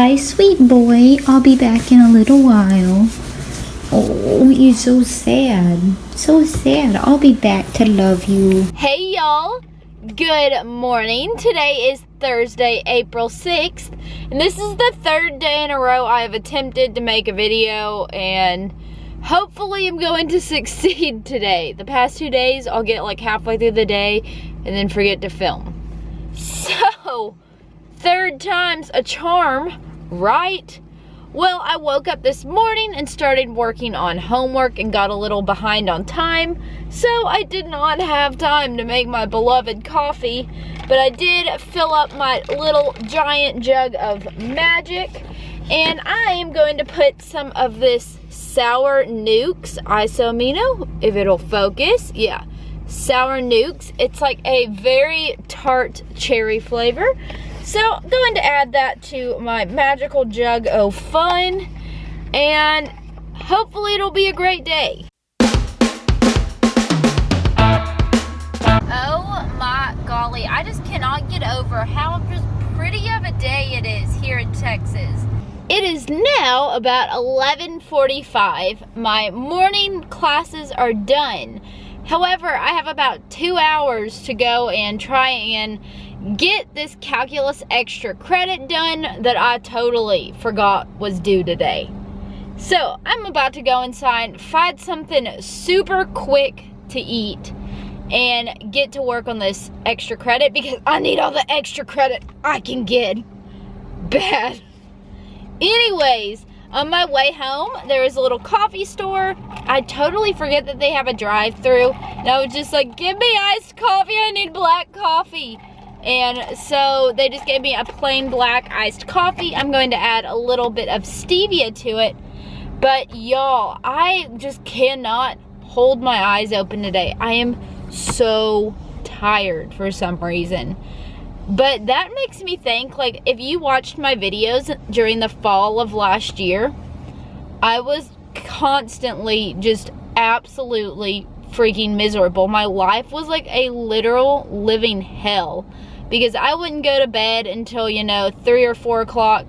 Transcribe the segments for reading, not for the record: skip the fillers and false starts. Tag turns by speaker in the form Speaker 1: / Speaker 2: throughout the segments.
Speaker 1: Bye, sweet boy. I'll be back in a little while. Oh, you're so sad. So sad. I'll be back to love you.
Speaker 2: Hey, y'all. Good morning. Today is Thursday, April 6th. And this is the third day in a row I have attempted to make a video. And hopefully I'm going to succeed today. The past 2 days, I'll get like halfway through the day and then forget to film. So, third time's a charm, right? Well, I woke up this morning and started working on homework and got a little behind on time, so I did not have time to make my beloved coffee, but I did fill up my little giant jug of magic, and I am going to put some of this Sour Nukes isomino, if it'll focus, yeah, Sour Nukes. It's like a very tart cherry flavor. So I'm going to add that to my magical jug of fun, and hopefully it'll be a great day. Oh my golly, I just cannot get over how just pretty of a day it is here in Texas. It is now about 11:45. My morning classes are done. However, I have about 2 hours to go and try and get this calculus extra credit done that I totally forgot was due today. So I'm about to go inside, find something super quick to eat, and get to work on this extra credit because I need all the extra credit I can get. Bad. Anyways, on my way home, there is a little coffee store. I totally forget that they have a drive-thru. And I was just like, give me iced coffee, I need black coffee. And so they just gave me a plain black iced coffee. I'm going to add a little bit of stevia to it. But y'all, I just cannot hold my eyes open today. I am so tired for some reason. But that makes me think, like, if you watched my videos during the fall of last year, I was constantly just absolutely freaking miserable. My life was like a literal living hell because I wouldn't go to bed until, 3 or 4 o'clock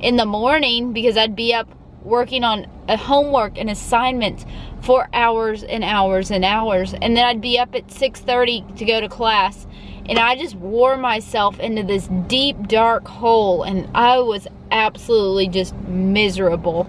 Speaker 2: in the morning because I'd be up working on a homework and assignments for hours and hours and hours, and then I'd be up at 6:30 to go to class. And I just wore myself into this deep, dark hole, and I was absolutely just miserable.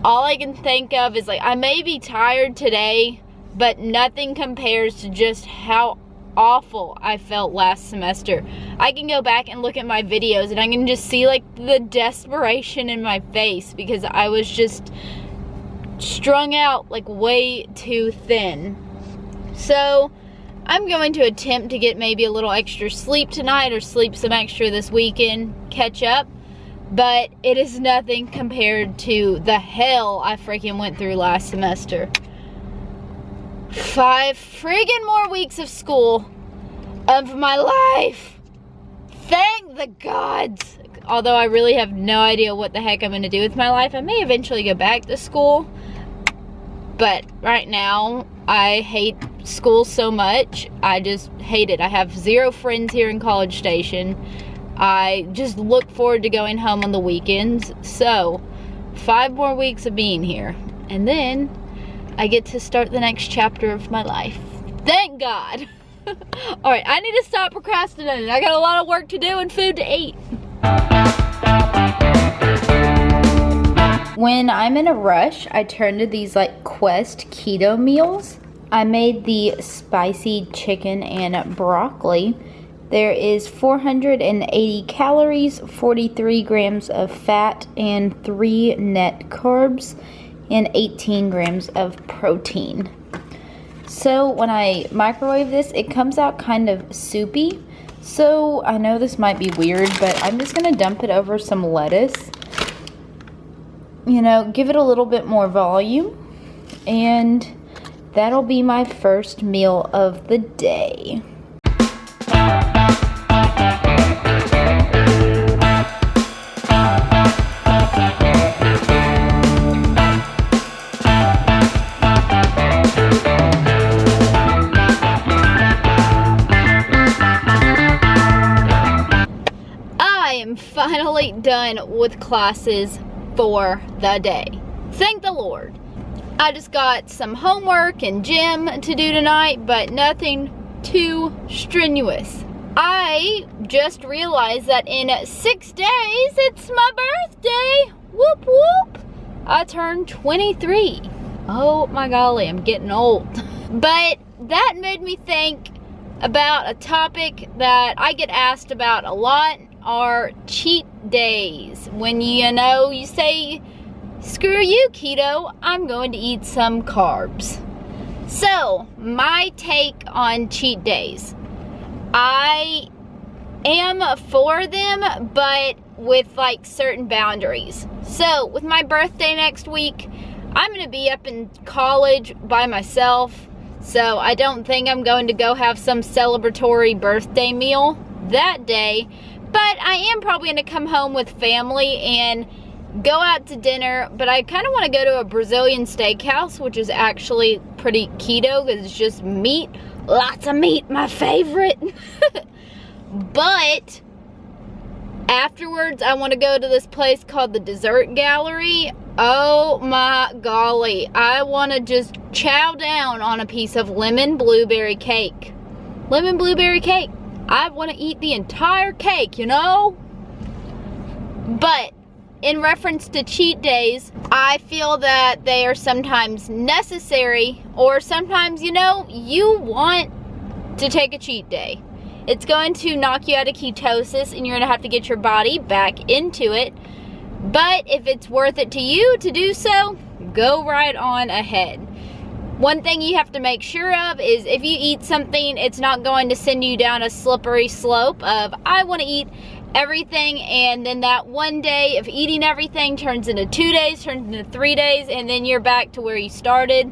Speaker 2: All I can think of is, like, I may be tired today, but nothing compares to just how awful I felt last semester. I can go back and look at my videos, and I can just see, like, the desperation in my face because I was just strung out, like, way too thin. So I'm going to attempt to get maybe a little extra sleep tonight or sleep some extra this weekend, catch up, but it is nothing compared to the hell I freaking went through last semester. 5 friggin' more weeks of school of my life. Thank the gods. Although I really have no idea what the heck I'm going to do with my life. I may eventually go back to school, but right now I hate school so much. I just hate it. I have 0 friends here in College Station. I just look forward to going home on the weekends. So 5 more weeks of being here, and then I get to start the next chapter of my life. Thank God. All right, I need to stop procrastinating. I got a lot of work to do and food to eat. When I'm in a rush, I turn to these like Quest keto meals. I made the spicy chicken and broccoli. There is 480 calories, 43 grams of fat, and 3 net carbs, and 18 grams of protein. So when I microwave this, it comes out kind of soupy. So I know this might be weird, but I'm just gonna dump it over some lettuce. Give it a little bit more volume, and that'll be my first meal of the day. finally done done with classes for the day. Thank the Lord. I just got some homework and gym to do tonight, but nothing too strenuous. I just realized that in 6 days, it's my birthday. Whoop, whoop. I turned 23. Oh my golly, I'm getting old. But that made me think about a topic that I get asked about a lot, are cheat days. When you say, screw you, keto, I'm going to eat some carbs. So, my take on cheat days. I am for them, but with like certain boundaries. So, with my birthday next week, I'm going to be up in college by myself. So, I don't think I'm going to go have some celebratory birthday meal that day. But I am probably going to come home with family and go out to dinner. But I kind of want to go to a Brazilian steakhouse, which is actually pretty keto because it's just meat. Lots of meat, my favorite. But afterwards, I want to go to this place called the Dessert Gallery. Oh my golly. I want to just chow down on a piece of lemon blueberry cake. Lemon blueberry cake. I want to eat the entire cake, But in reference to cheat days, I feel that they are sometimes necessary, or sometimes, you want to take a cheat day. It's going to knock you out of ketosis and you're going to have to get your body back into it. But if it's worth it to you to do so, go right on ahead. One thing you have to make sure of is if you eat something, it's not going to send you down a slippery slope of, I want to eat everything, and then that one day of eating everything turns into 2 days, turns into 3 days, and then you're back to where you started,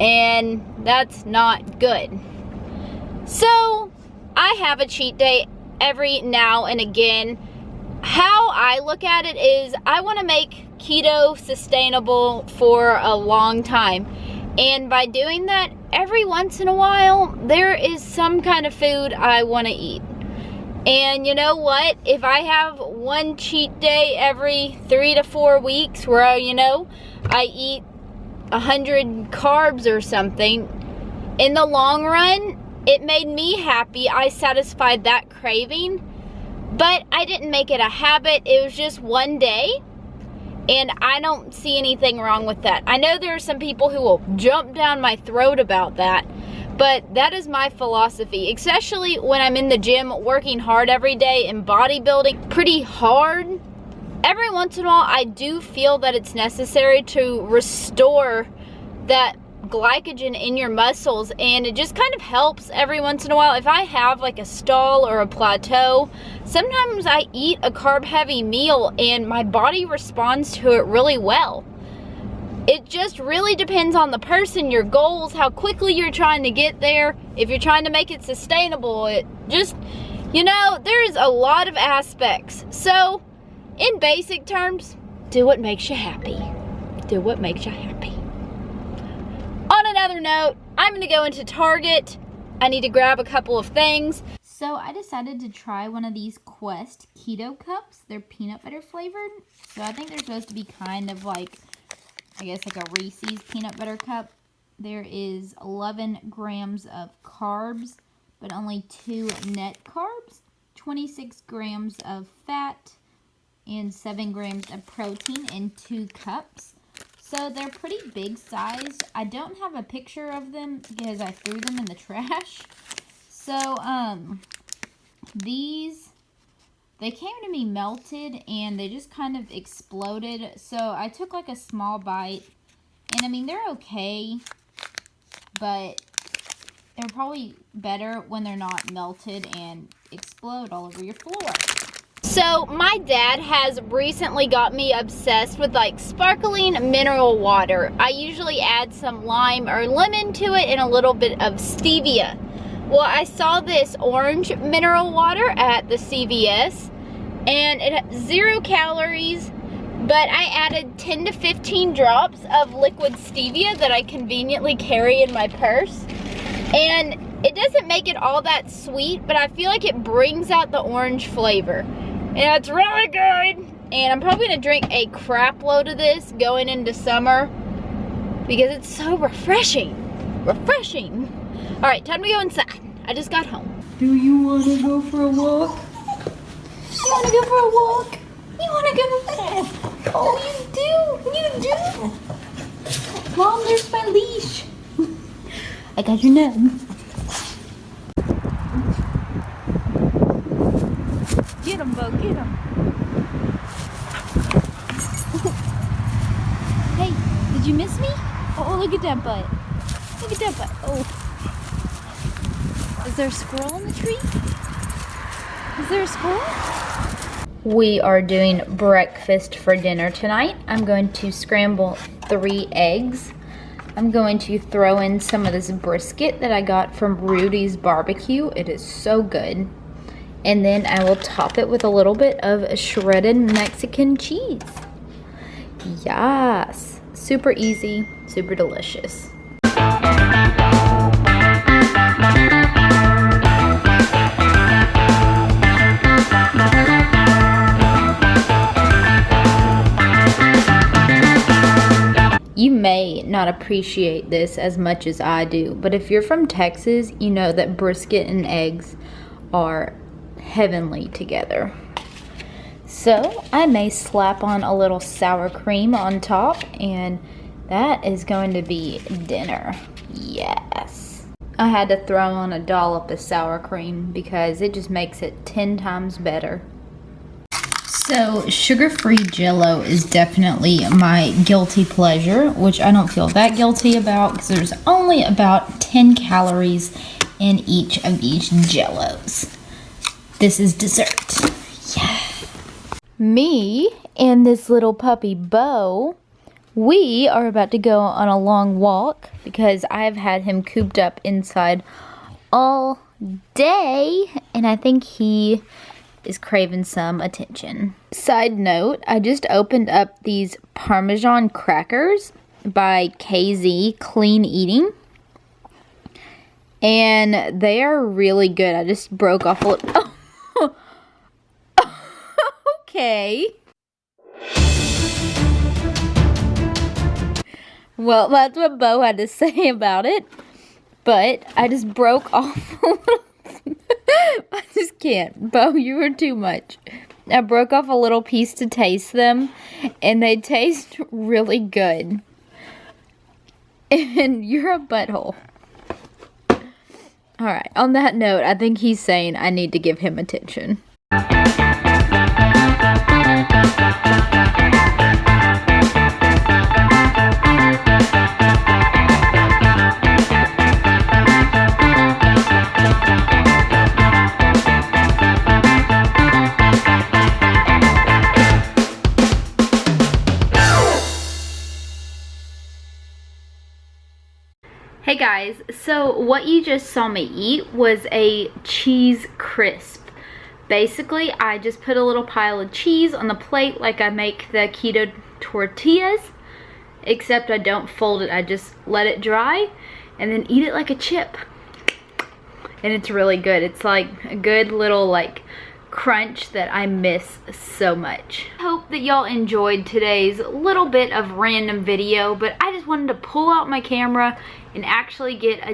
Speaker 2: and that's not good. So I have a cheat day every now and again. How I look at it is I want to make keto sustainable for a long time, and by doing that, every once in a while there is some kind of food I want to eat. And you know what? If I have one cheat day every 3 to 4 weeks where, I eat 100 carbs or something, in the long run, it made me happy. I satisfied that craving, but I didn't make it a habit. It was just one day, and I don't see anything wrong with that. I know there are some people who will jump down my throat about that, but that is my philosophy, especially when I'm in the gym working hard every day and bodybuilding pretty hard. Every once in a while, I do feel that it's necessary to restore that glycogen in your muscles, and it just kind of helps every once in a while. If I have like a stall or a plateau, sometimes I eat a carb-heavy meal and my body responds to it really well. It just really depends on the person, your goals, how quickly you're trying to get there, if you're trying to make it sustainable. It just, there's a lot of aspects. So, in basic terms, do what makes you happy. Do what makes you happy. On another note, I'm going to go into Target. I need to grab a couple of things. So I decided to try one of these Quest Keto Cups. They're peanut butter flavored. So I think they're supposed to be kind of like, I guess like a Reese's peanut butter cup. There is 11 grams of carbs, but only 2 net carbs, 26 grams of fat, and 7 grams of protein in 2 cups. So they're pretty big sized. I don't have a picture of them because I threw them in the trash. So, they came to me melted and they just kind of exploded. So I took like a small bite, and I mean, they're okay, but they're probably better when they're not melted and explode all over your floor. So my dad has recently got me obsessed with like sparkling mineral water. I usually add some lime or lemon to it and a little bit of stevia. Well, I saw this orange mineral water at the CVS, and it had 0 calories, but I added 10 to 15 drops of liquid stevia that I conveniently carry in my purse. And it doesn't make it all that sweet, but I feel like it brings out the orange flavor. And it's really good. And I'm probably gonna drink a crap load of this going into summer because it's so refreshing. Refreshing. All right, time to go inside. I just got home.
Speaker 1: Do you want to go for a walk?
Speaker 2: You wanna go for a walk? You wanna go? Oh, you do. You do.
Speaker 1: Mom, there's my leash. I got your name.
Speaker 2: Get him, Bo, get him. Hey, did you miss me? Oh, look at that butt. Look at that butt. Oh. Is there a squirrel in the tree? Is there a squirrel? We are doing breakfast for dinner tonight. I'm going to scramble 3 eggs. I'm going to throw in some of this brisket that I got from Rudy's Barbecue. It is so good. And then I will top it with a little bit of shredded Mexican cheese. Yes, super easy, super delicious. You may not appreciate this as much as I do, but if you're from Texas, you know that brisket and eggs are heavenly together. So I may slap on a little sour cream on top, and that is going to be dinner. Yes. I had to throw on a dollop of sour cream because it just makes it 10 times better. So sugar-free Jell-O is definitely my guilty pleasure, which I don't feel that guilty about because there's only about 10 calories in each of these Jell-Os. This is dessert. Yeah. Me and this little puppy Bo, we are about to go on a long walk because I've had him cooped up inside all day, and I think he is craving some attention. Side note, I just opened up these Parmesan crackers by KZ Clean Eating, and they are really good. I just broke off a little. Oh. Okay. Well, that's what Bo had to say about it, but I just broke off a little. I just can't. Bo, you were too much. I broke off a little piece to taste them, and they taste really good. And you're a butthole. Alright, on that note, I think he's saying I need to give him attention. Hey guys, so what you just saw me eat was a cheese crisp. Basically, I just put a little pile of cheese on the plate like I make the keto tortillas, except I don't fold it, I just let it dry and then eat it like a chip. And it's really good. It's like a good little like crunch that I miss so much. I hope that y'all enjoyed today's little bit of random video, but I just wanted to pull out my camera and actually get a